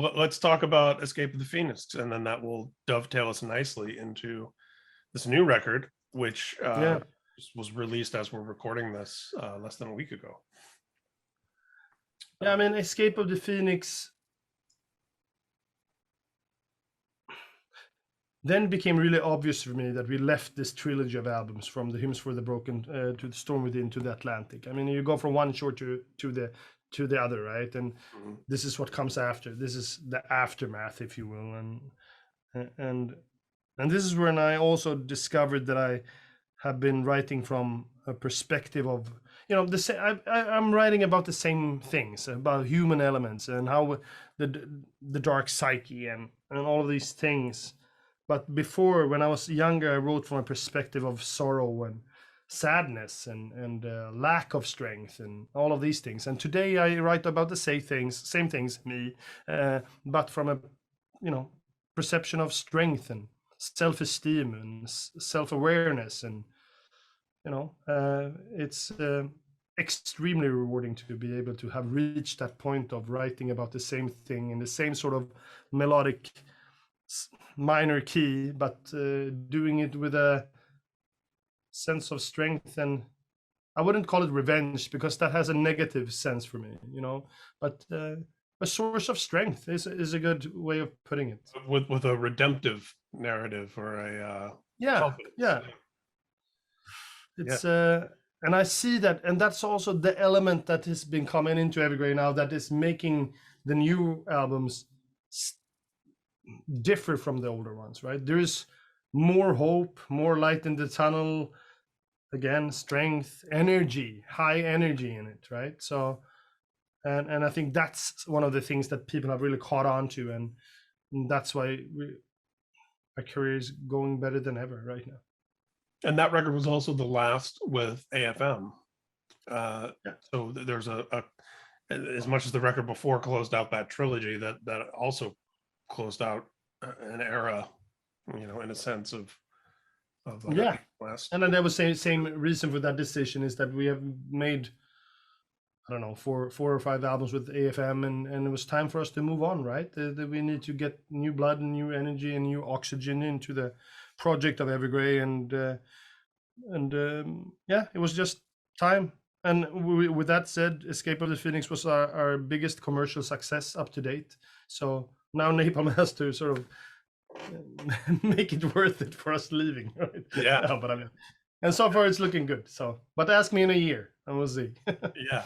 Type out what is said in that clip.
Well, let's talk about Escape of the Phoenix, and then that will dovetail us nicely into this new record, which was released as we're recording this less than a week ago. Yeah, I mean, Escape of the Phoenix then became really obvious for me that we left this trilogy of albums, from the Hymns for the Broken to the Storm Within to the Atlantic. I mean, you go from one shore to the other, right? And this is what comes after. This is the aftermath, if you will, and this is when I also discovered that I have been writing from a perspective of, you know, I'm writing about the same things, about human elements and how the dark psyche and all of these things. But before, when I was younger, I wrote from a perspective of sorrow and sadness and lack of strength and all of these things. And today I write about the same things, but from a, you know, perception of strength and self-esteem and self-awareness. And, you know, it's extremely rewarding to be able to have reached that point of writing about the same thing in the same sort of melodic minor key, but doing it with a sense of strength. And I wouldn't call it revenge, because that has a negative sense for me, you know, but a source of strength is a good way of putting it. With a redemptive narrative or a confidence. It's and I see that, and that's also the element that has been coming into Evergrey now, that is making the new albums differ from the older ones, right? There is more hope, more light in the tunnel, again, strength, energy, high energy in it, right? So and I think that's one of the things that people have really caught on to, and that's why our career is going better than ever right now. And that record was also the last with AFM. So there's a as much as the record before closed out that trilogy, that also closed out an era, you know, in a sense of West. And then there was same reason for that decision, is that we have made, I don't know, four or five albums with AFM, and it was time for us to move on, right? We need to get new blood and new energy and new oxygen into the project of Evergrey, and it was just time. And with that said, Escape of the Phoenix was our biggest commercial success up to date. So now Napalm has to sort of make it worth it for us leaving, right? Yeah. No, but I mean, and so far it's looking good. So, but ask me in a year and we'll see. Yeah.